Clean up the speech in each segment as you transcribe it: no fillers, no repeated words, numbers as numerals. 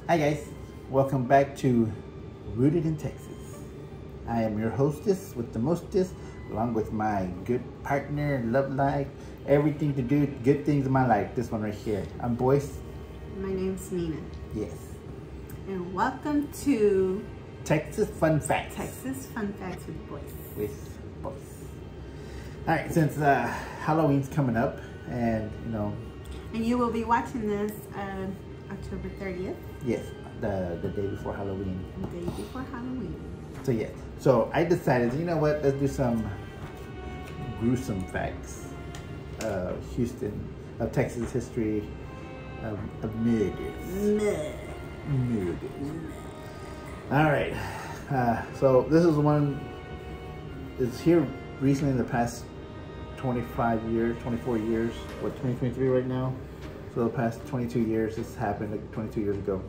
Hi guys, welcome back to Rooted in Texas. I am your hostess with the mostest, along with my good partner, love life, everything to do, good things in my life. This one right here. I'm Boyce. My name's Nina. Yes. And welcome to Texas Fun Facts. Texas Fun Facts with Boyce. With Boyce. All right, since Halloween's coming up, and and you will be watching this October 30th. Yes, the day before Halloween. The day before Halloween. So yeah, so I decided, you know what, let's do some gruesome facts of Houston, of Texas history, of murders. All right, so this is one, it's here recently in the past 25 years, 24 years, what, 2023 right now? So the past 22 years, this happened like 22 years ago.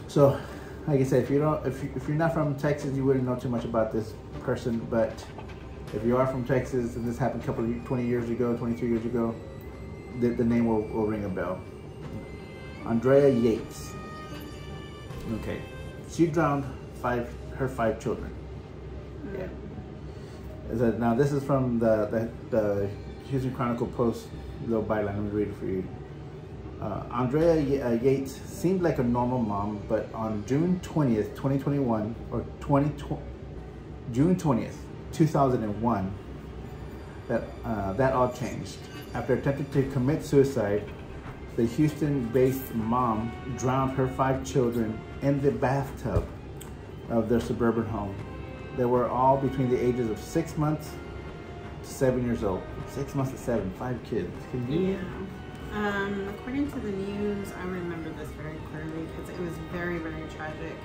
So, like I said, if you're not from Texas, you wouldn't know too much about this person. But if you are from Texas and this happened 20 years ago, 22 years ago, the name will ring a bell. Andrea Yates. Okay, she drowned her five children. Yeah. Now this is from the Houston Chronicle Post. Little byline, let me read it for you. Andrea Yates seemed like a normal mom, but on June 20th, 2021, or June 20th, 2001, that all changed. After attempting to commit suicide, the Houston-based mom drowned her five children in the bathtub of their suburban home. They were all between the ages of 6 months to 7 years old. 6 months to 7, 5 kids. Can you? Yeah. According to the news, I remember this very clearly because it was very, very tragic.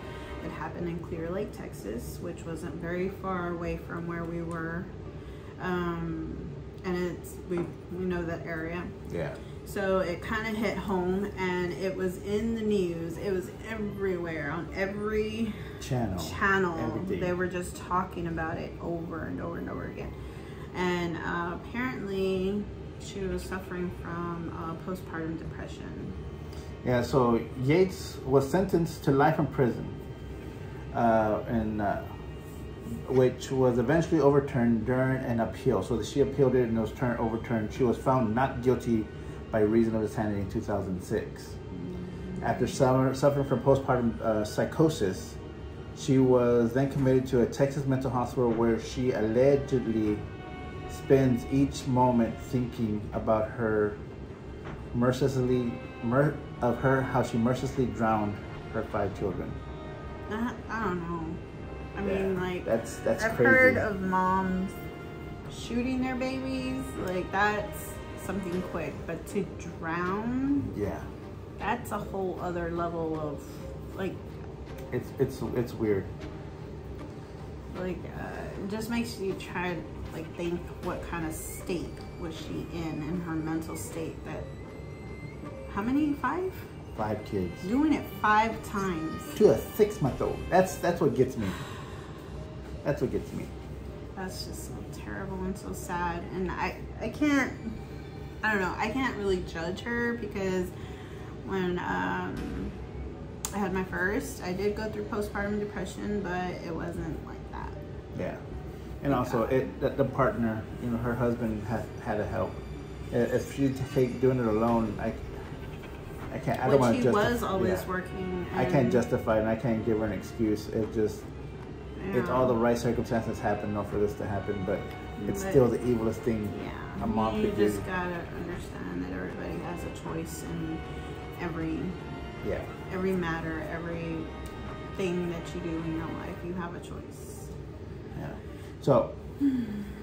It happened in Clear Lake, Texas, which wasn't very far away from where we were. And we know that area. Yeah. So it kind of hit home, and it was in the news. It was everywhere on every channel. Everything. They were just talking about it over and over and over again. And apparently she was suffering from postpartum depression. Yeah, so Yates was sentenced to life in prison, which was eventually overturned during an appeal. So she appealed it and it was overturned. She was found not guilty by reason of insanity in 2006. Mm-hmm. After suffering from postpartum psychosis, she was then committed to a Texas mental hospital where she allegedly spends each moment thinking about how she mercilessly drowned her five children. I don't know. I mean, like, that's I've crazy. heard of moms shooting their babies, like that's something quick, but to drown, yeah, that's a whole other level of like. It's weird. Like, it just makes you try to like think what kind of state was she in her mental state. That how many? 5? 5 kids. Doing it 5 times to a 6-month-old. That's what gets me. That's what gets me. That's just so terrible and so sad. And I don't know, I can't really judge her because when I had my first, I did go through postpartum depression, but it wasn't like that. Yeah. And also, the partner, her husband had to help. If she doing it alone, I can't. I don't want to justify. He was always working. I can't justify it, and I can't give her an excuse. It's all the right circumstances happen for this to happen, but it's still the evilest thing a mom could do. You just gotta understand that everybody has a choice in every matter, every thing that you do in your life. You have a choice. Yeah. So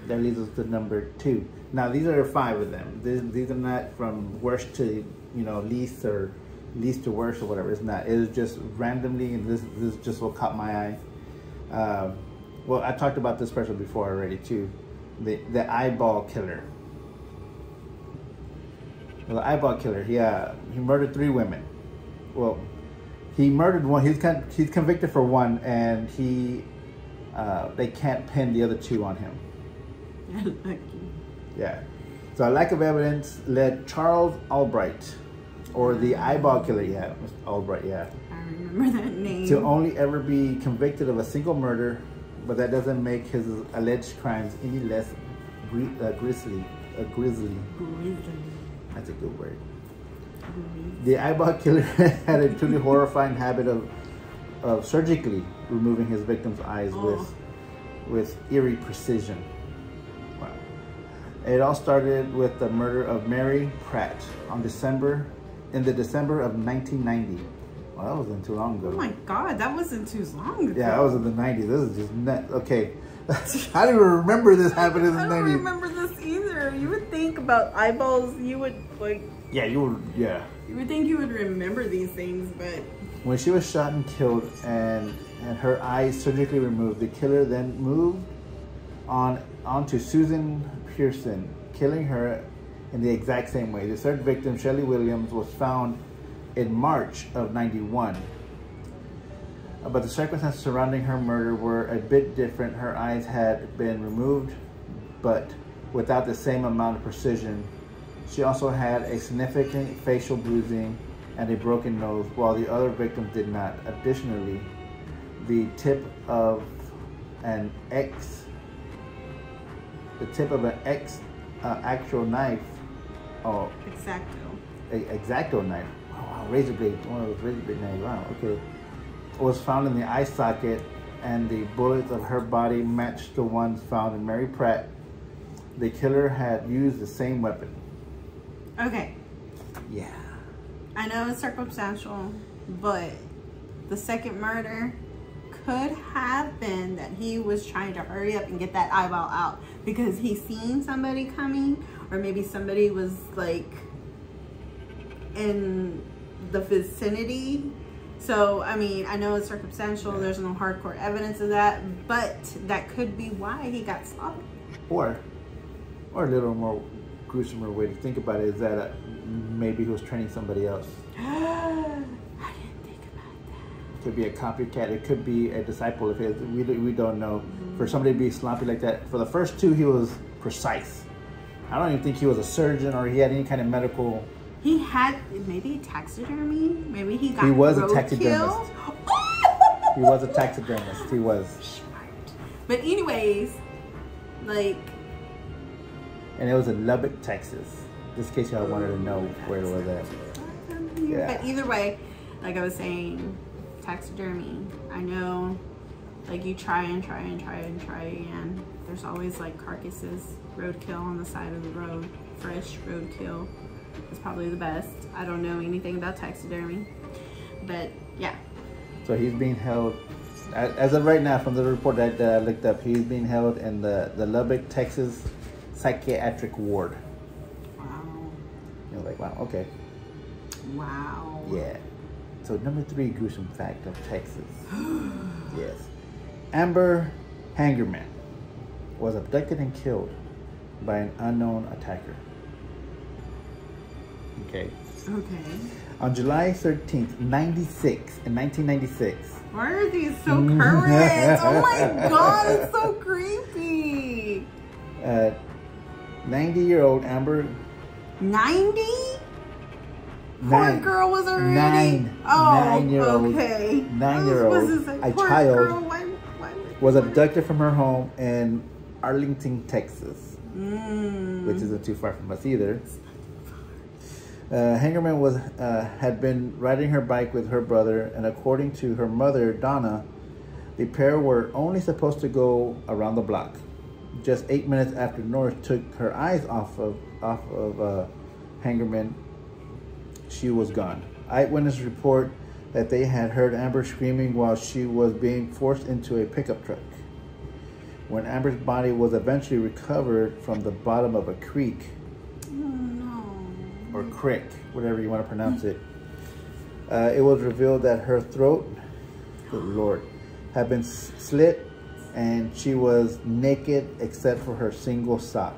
that leads us to number 2. Now these are 5 of them. These are not from worst to least or least to worst or whatever. It's not. It is just randomly, and this is just what caught my eye. Well, I talked about this person before already too. The eyeball killer. Well, the eyeball killer. He murdered 3 women. Well, he murdered one. He's convicted for one, and they can't pin the other 2 on him. Yeah. So a lack of evidence led Charles Albright Or the eyeball killer, yeah, Mr. Albright, yeah. I remember that name. To only ever be convicted of a single murder, but that doesn't make his alleged crimes any less grisly. Grisly. That's a good word. The eyeball killer had a truly horrifying habit of surgically removing his victim's eyes with eerie precision. Wow. It all started with the murder of Mary Pratt in December of 1990. Well, that wasn't too long ago. Oh my God, that wasn't too long ago. Yeah, that was in the 90s. This is just nuts. Okay. I don't even remember this happening in the 90s. I don't remember this either. You would think about eyeballs, you would like... Yeah, you would, yeah. You would think you would remember these things, but... When she was shot and killed and her eyes surgically removed, the killer then moved on to Susan Pearson, killing her in the exact same way. The third victim, Shelley Williams, was found in March of 91. But the circumstances surrounding her murder were a bit different. Her eyes had been removed, but without the same amount of precision. She also had a significant facial bruising and a broken nose, while the other victims did not. Additionally, the tip of an actual knife, X-Acto knife. Wow, razor blade, one of those razor blade knives. Wow, okay. Was found in the eye socket, and the bullets of her body matched the ones found in Mary Pratt. The killer had used the same weapon. Okay. Yeah. I know it's circumstantial, but the second murder could have been that he was trying to hurry up and get that eyeball out because he seen somebody coming, or maybe somebody was like in the vicinity. So, I mean, I know it's circumstantial. Yeah. There's no hardcore evidence of that, but that could be why he got slaughtered. Or a little more gruesomer way to think about it is that maybe he was training somebody else. I didn't think about that. It could be a copycat. It could be a disciple of his. We don't know. Mm-hmm. For somebody to be sloppy like that. For the first two, he was precise. I don't even think he was a surgeon or he had any kind of medical... He had maybe taxidermy. Maybe he got. He was a taxidermist. He was a taxidermist. He was. Smart. But anyways, like. And it was in Lubbock, Texas. Just in case y'all wanted to know where it was at. Yeah. But either way, like I was saying, taxidermy. I know, like you try again. There's always like carcasses, roadkill on the side of the road, fresh roadkill. Is probably the best. I don't know anything about taxidermy, but yeah. So he's being held, as of right now, from the report that I looked up, he's being held in the Lubbock, Texas psychiatric ward. Wow. You're like, wow, okay. Wow. Yeah. So number 3 gruesome fact of Texas. Yes. Amber Hangerman was abducted and killed by an unknown attacker. Okay. On July 13th, 1996. Why are these so current? Oh my God, it's so creepy. 90-year-old Amber. 90? Poor girl was already... 9-year-old. Okay. 9-year-old. A child was abducted from her home in Arlington, Texas. Which isn't too far from us either. Hangerman had been riding her bike with her brother, and according to her mother, Donna, the pair were only supposed to go around the block. Just 8 minutes after North took her eyes off of Hangerman, she was gone. Eyewitnesses report that they had heard Amber screaming while she was being forced into a pickup truck. When Amber's body was eventually recovered from the bottom of a creek, or crick, whatever you want to pronounce it, it was revealed that her throat, good Lord, had been slit and she was naked except for her single sock.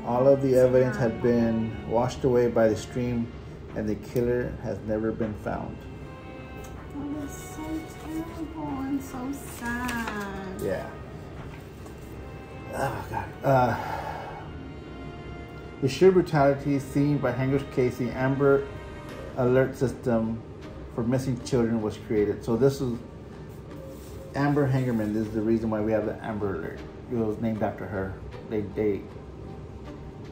All of the evidence had been washed away by the stream, and the killer has never been found. That is so terrible and so sad. Yeah. Oh, God. The sheer brutality seen by Hanger's Casey, Amber alert system for missing children was created. So this is Amber Hangerman. This is the reason why we have the Amber Alert. It was named after her. They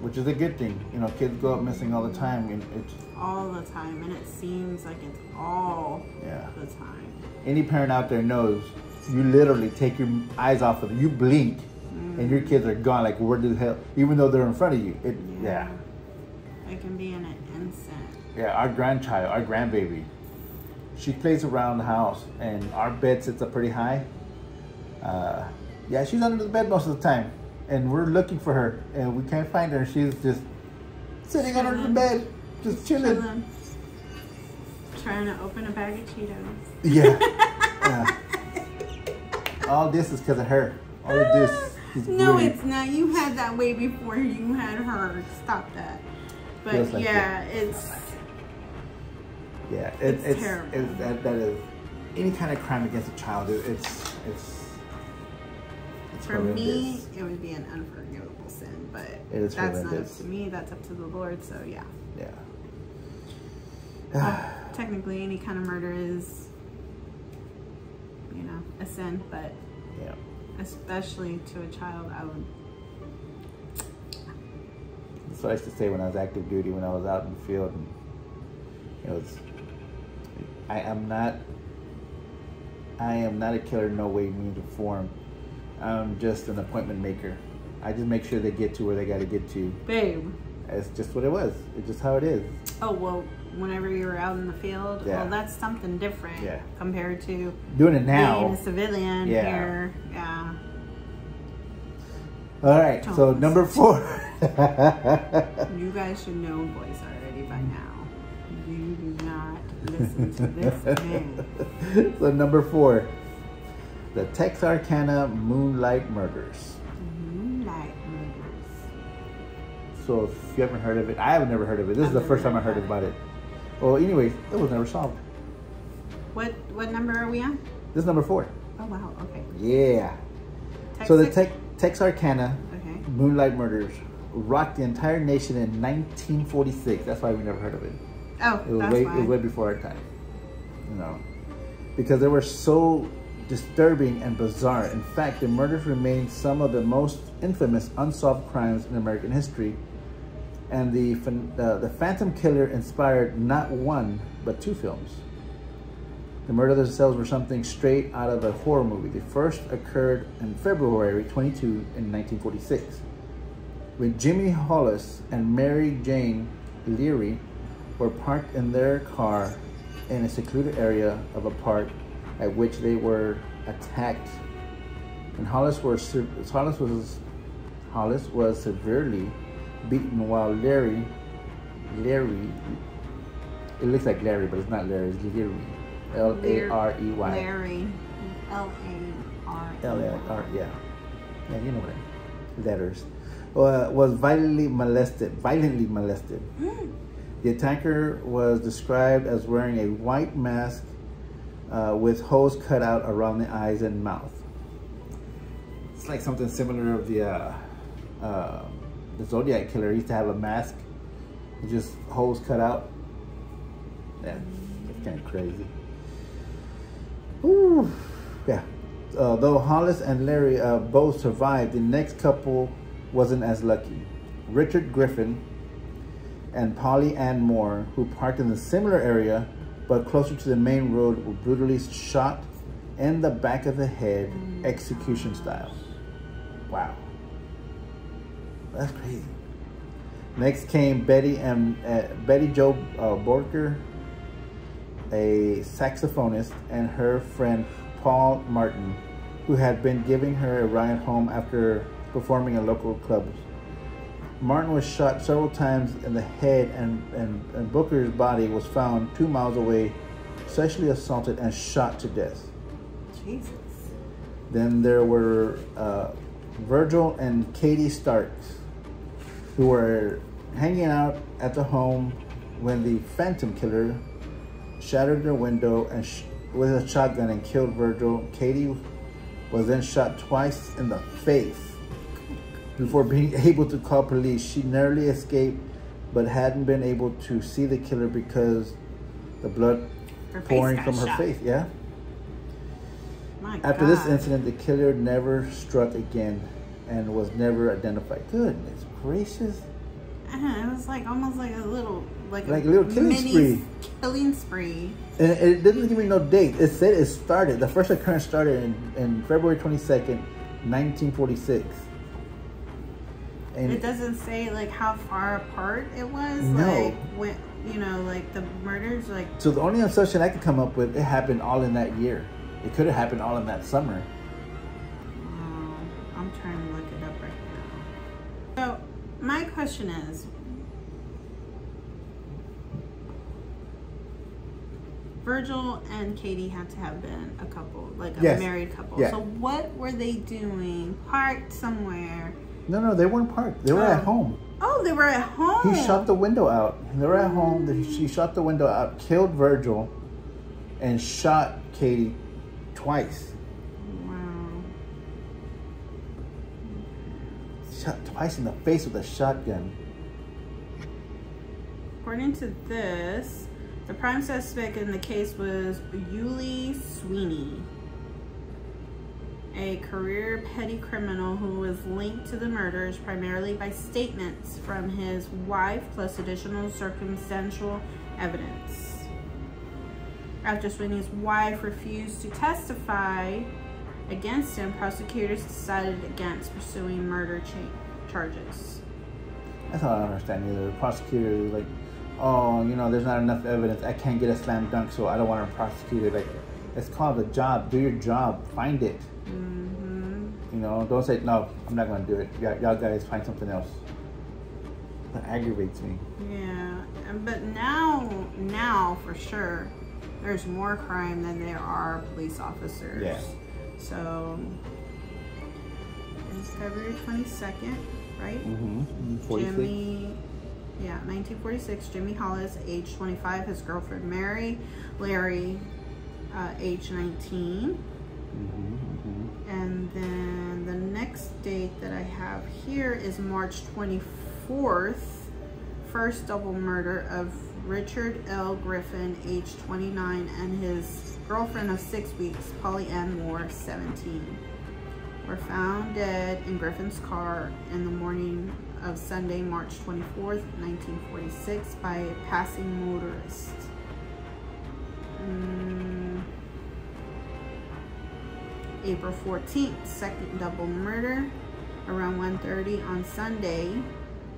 which is a good thing. You know, kids go up missing all the time, and it's all the time, and it seems like it's all the time. Any parent out there knows you literally take your eyes off of them. You blink, and your kids are gone. Like, where the hell? Even though they're in front of you, it can be in an instant. Yeah, our grandchild, our grandbaby, she plays around the house, and our bed sits up pretty high. Yeah, she's under the bed most of the time, and we're looking for her, and we can't find her. She's just sitting under the bed, just chilling. Trying to open a bag of Cheetos. Yeah. All this is because of her. All of this is No, great. it's not. You had that way before you had her. Stop that. But like it's terrible. That is any kind of crime against a child. It's for horrendous. me, it would be an unforgivable sin, but that's horrendous. Not up to me. That's up to the Lord. So yeah. Technically, any kind of murder is, you know, a sin, but especially to a child, I would. That's what I used to say when I was active duty, when I was out in the field. And, you know, I am not a killer, no way, means, or form. I'm just an appointment maker. I just make sure they get to where they got to get to. Babe. It's just what it was. It's just how it is. Oh, well, whenever you were out in the field, well, that's something different compared to doing it now. Being a civilian here. Yeah. All right, so number 4. You guys should know voice already by now. You do not listen to this man. So number 4, the Texarkana Moonlight Murders. Moonlight Murders. So if you haven't heard of it, I have never heard of it. This is the first time I heard about it. Well, anyways, it was never solved. What number are we on? This is number 4. Oh wow, okay. Yeah. So the Texarkana Moonlight Murders rocked the entire nation in 1946. That's why we never heard of it. Oh, it was way before our time. You know, because they were so disturbing and bizarre. In fact, the murders remain some of the most infamous unsolved crimes in American history. And the Phantom Killer inspired not one, but 2 films. The murders themselves were something straight out of a horror movie. The first occurred in February 22 in 1946, when Jimmy Hollis and Mary Jane Leary were parked in their car in a secluded area of a park, at which they were attacked. And Hollis was severely beaten, while Larry, it looks like Larry, but it's not Larry, it's Leary. Larey. Larry. L-A-R-E-Y. L-A-R, yeah, you know what I mean. Letters. Was violently molested. The attacker was described as wearing a white mask with holes cut out around the eyes and mouth. It's like something similar of the Zodiac Killer. He used to have a mask with just holes cut out. Yeah, that's kind of crazy. Ooh. Yeah. Though Hollis and Larry both survived, the next couple wasn't as lucky. Richard Griffin and Polly Ann Moore, who parked in a similar area but closer to the main road, were brutally shot in the back of the head, execution style. Wow. That's crazy. Next came Betty Jo Borker, a saxophonist, and her friend Paul Martin, who had been giving her a ride home after performing at local clubs. Martin was shot several times in the head, and Booker's body was found 2 miles away, sexually assaulted and shot to death. Jesus. Then there were Virgil and Katie Starks, who were hanging out at the home when the Phantom Killer shattered their window and with a shotgun and killed Virgil. Katie was then shot twice in the face. Before being able to call police, she narrowly escaped, but hadn't been able to see the killer because The blood Her face pouring got from her shot. face. Yeah. My After God. this incident, the killer never struck again and was never identified. Goodness gracious. It was like almost like a little killing mini spree. Killing spree. And it didn't give me no date. It said it started. The first occurrence started in February 22nd, 1946. And It doesn't say like how far apart it was. No. Like when like the murders like. so the only assumption I could come up with, it happened all in that year. It could have happened all in that summer. I'm trying to look it up right now. So my question is, Virgil and Katie had to have been a couple, like a Yes. married couple. Yeah. So what were they doing? Parked somewhere? No, they weren't parked. They were at home. Oh, they were at home. He shot the window out. They were at home. She shot the window out, killed Virgil, and shot Katie twice. Wow. Shot twice in the face with a shotgun. According to this, the prime suspect in the case was Yuli Sweeney, a career petty criminal who was linked to the murders primarily by statements from his wife plus additional circumstantial evidence. After Sweeney's wife refused to testify against him, prosecutors decided against pursuing murder charges. That's all I don't understand either. The prosecutor is like, oh, there's not enough evidence. I can't get a slam dunk, so I don't want to prosecute it. Like, it's called a job. Do your job. Find it. Don't say, no, I'm not going to do it. Y'all guys find something else. That aggravates me. Yeah, but now for sure, there's more crime than there are police officers. Yeah. So, it's February 22nd, right? Mm-hmm. 46. 1946. Jimmy Hollis, age 25. His girlfriend Mary, Larry, age 19. And then the next date that I have here is March 24th. First double murder of Richard L. Griffin, age 29, and his girlfriend of 6 weeks, Polly Ann Moore, 17, were found dead in Griffin's car in the morning of Sunday, March 24th, 1946, by a passing motorist. April 14th, second double murder, around 1:30 on Sunday,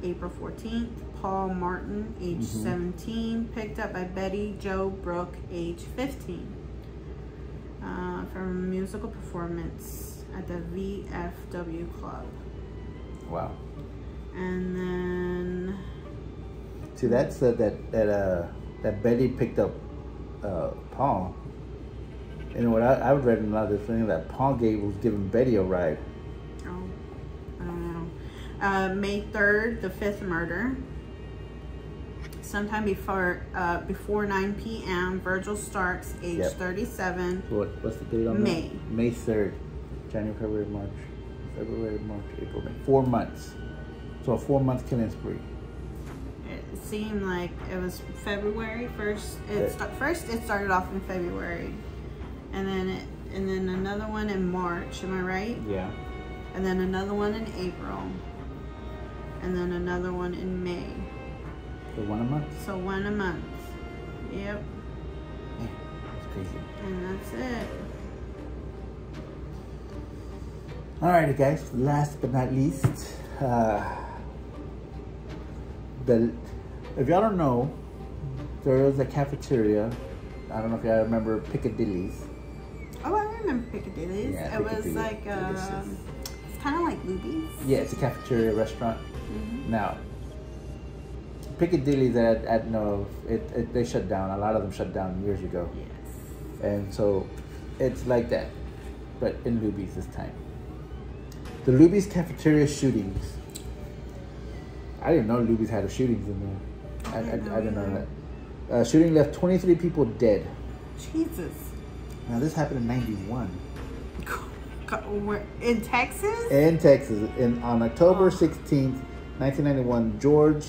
April 14th, Paul Martin, age 17, picked up by Betty Jo Brooke, age 15, from a musical performance at the VFW Club. Wow. And then... See, that said that Betty picked up Paul. And what I read in a lot of this thing that Paul was giving Betty a ride. Oh, I don't know. May 3rd, the fifth murder. Sometime before 9 p.m., Virgil Starks, age 37. What's the date on May. that? May 3rd. January, February, March, April, May. 4 months. So a 4-month killing spree. It seemed like it was February 1st. First, it started off in February. And then another one in March, am I right? Yeah. And then another one in April. And then another one in May. So one a month? So one a month. Yep. Yeah, that's crazy. And that's it. Alrighty guys, last but not least, if y'all don't know, there was a cafeteria. I don't know if y'all remember Piccadilly's. Oh, I remember Piccadilly's. Yeah, it was Piccadilly. like, it's kind of like Luby's. Yeah, it's a cafeteria restaurant. Now, Piccadilly that no, they shut down. A lot of them shut down years ago. Yes. And so, it's like that, but in Luby's this time. The Luby's cafeteria shootings. I didn't know Luby's had shootings in there. I didn't know that. Shooting left 23 people dead. Jesus. Now this happened in 91. In Texas? In Texas. On October 16th, 1991, George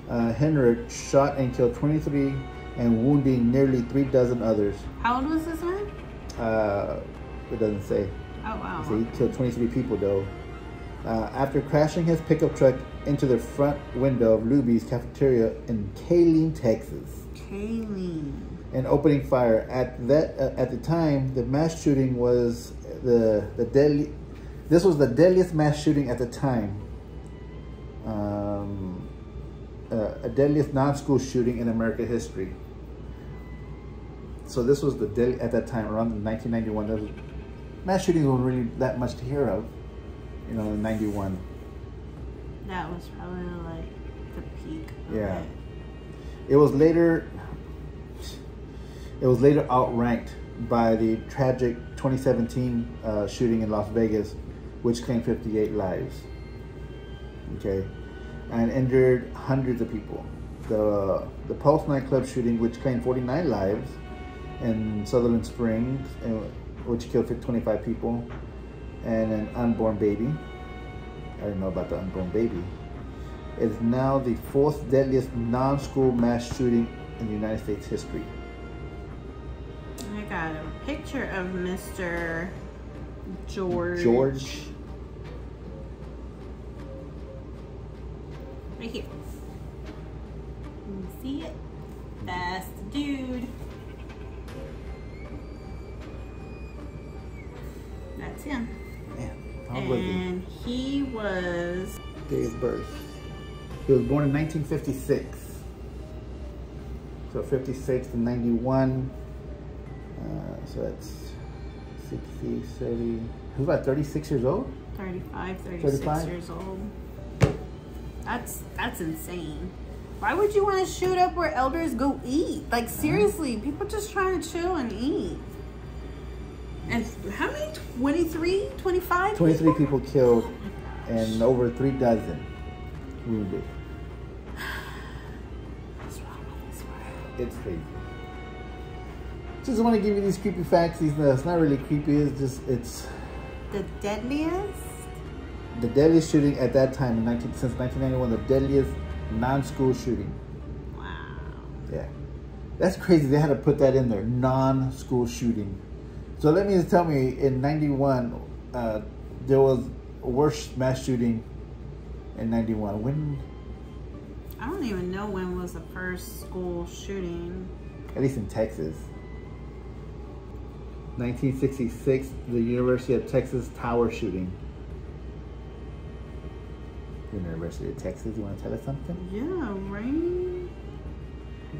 Henrich shot and killed 23 and wounding nearly 3 dozen others. How old was this man? It doesn't say. Oh, wow. So he killed 23 people, though. After crashing his pickup truck into the front window of Luby's cafeteria in Kailleen, Texas. Kailleen. And opening fire. At the time, the mass shooting was the deadly. This was the deadliest mass shooting at the time. A deadliest non-school shooting in American history. So this was the deadly at that time, around 1991. Mass shootings weren't really that much to hear of, in 91. That was probably like the peak of Yeah. it. It was later outranked by the tragic 2017 shooting in Las Vegas, which claimed 58 lives. Okay, and injured hundreds of people. The Pulse nightclub shooting, which claimed 49 lives, in Sutherland Springs, which killed 25 people, and an unborn baby. I didn't know about the unborn baby. It is now the 4th deadliest non-school mass shooting in the United States history. I got a picture of Mr. George. Right here. You see it? That's the dude. That's him. Man, how old was he? And he was... Day of birth. He was born in 1956. So 56 to 91. So that's 60, 30. He was about 36 years old? 36 years old. That's insane. Why would you want to shoot up where elders go eat? Like, seriously, people just trying to chill and eat. And how many? 23? 25 23 people killed and over 3 dozen wounded. What's wrong with this world? It's crazy. Just want to give you these creepy facts. It's not really creepy. It's The deadliest? the deadliest shooting at that time since 1991. The deadliest non-school shooting. Wow. Yeah, that's crazy. They had to put that in there. Non-school shooting. So let me just tell me, in 91, there was a worse mass shooting in 91. When? I don't even know when was the first school shooting. At least in Texas. 1966, the University of Texas Tower shooting. The University of Texas, you want to tell us something? Yeah, right?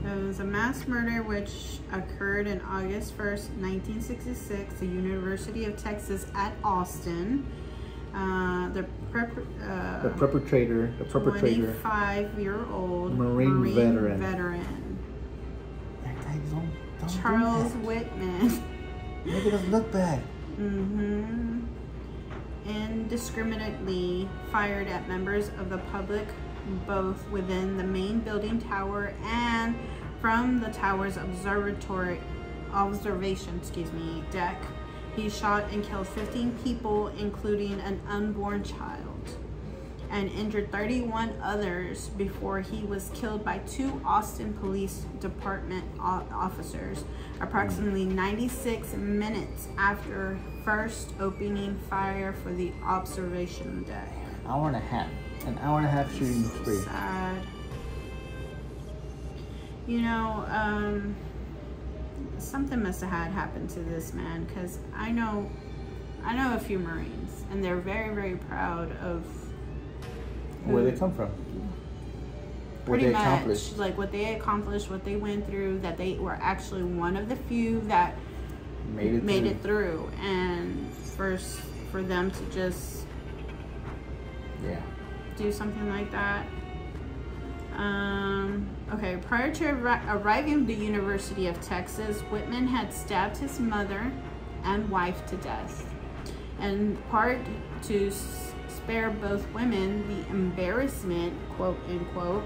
It was a mass murder which occurred on August 1st, 1966, the University of Texas at Austin. The perpetrator, 25-year-old Marine veteran. Don't Charles Whitman. Make it look bad. Indiscriminately fired at members of the public, both within the main building tower and from the tower's observation deck. He shot and killed 15 people, including an unborn child, and injured 31 others before he was killed by 2 Austin Police Department officers, approximately 96 minutes after first opening fire for the observation deck. An hour and a half shooting spree. Sad. Something must have happened to this man, because I know a few Marines, and they're very, very proud of where they come from. Pretty much, like what they accomplished, what they went through, that they were actually one of the few that made it through. And for them to just do something like that. Okay, prior to arriving at the University of Texas, Whitman had stabbed his mother and wife to death. And part to spare both women the embarrassment, quote unquote,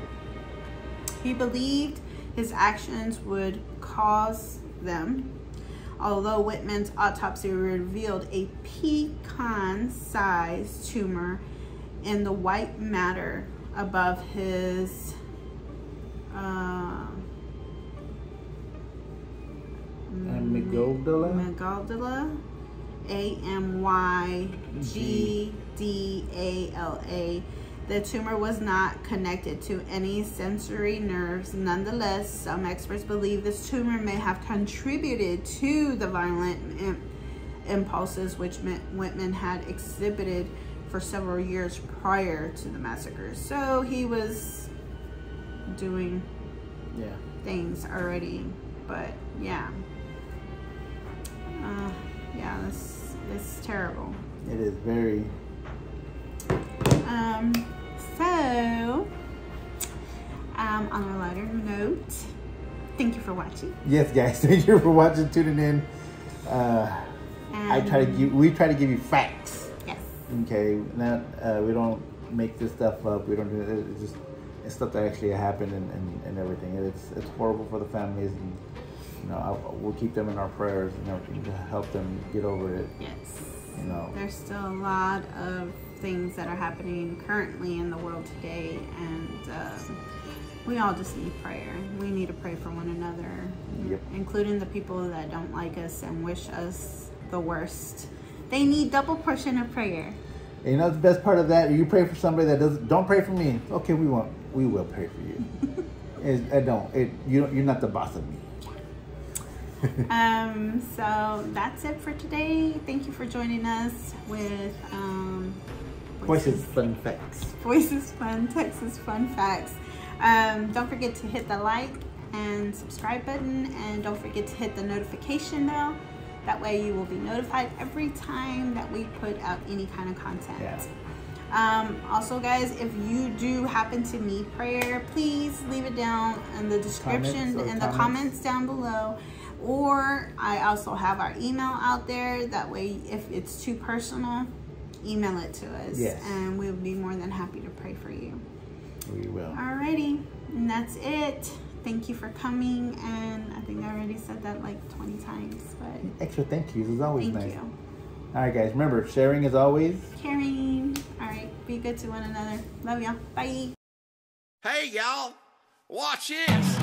he believed his actions would cause them. Although Whitman's autopsy revealed a pecan-sized tumor in the white matter above his Amygdala. Amygdala. The tumor was not connected to any sensory nerves. Nonetheless, some experts believe this tumor may have contributed to the violent impulses which Whitman had exhibited for several years prior to the massacres. So he was doing things already, but yeah, this is terrible. It is very. So, on a lighter note, thank you for watching. Yes, guys, thank you for watching, tuning in. We try to give you facts. Yes. Okay, not we don't make this stuff up. We don't do it. It's stuff that actually happened and everything. It's horrible for the families, and we'll keep them in our prayers and everything to help them get over it. Yes. There's still a lot of things that are happening currently in the world today, and we all just need prayer. We need to pray for one another, including the people that don't like us and wish us the worst. They need double portion of prayer. And the best part of that, you pray for somebody that don't pray for me. Okay, we will pray for you. You're not the boss of me. So that's it for today. Thank you for joining us with Voices Fun Facts. Voices Fun Texas Fun Facts. Don't forget to hit the like and subscribe button, and don't forget to hit the notification bell. That way you will be notified every time that we put out any kind of content. Also, guys, if you do happen to need prayer, please leave it down in the description and the comments down below. Or I also have our email out there. That way, if it's too personal, email it to us. Yes. And we'll be more than happy to pray for you. We will. Alrighty. And that's it. Thank you for coming. And I think I already said that like 20 times. But extra thank yous is always nice. Thank you. All right, guys. Remember, sharing is always caring. All right. Be good to one another. Love y'all. Bye. Hey, y'all. Watch this.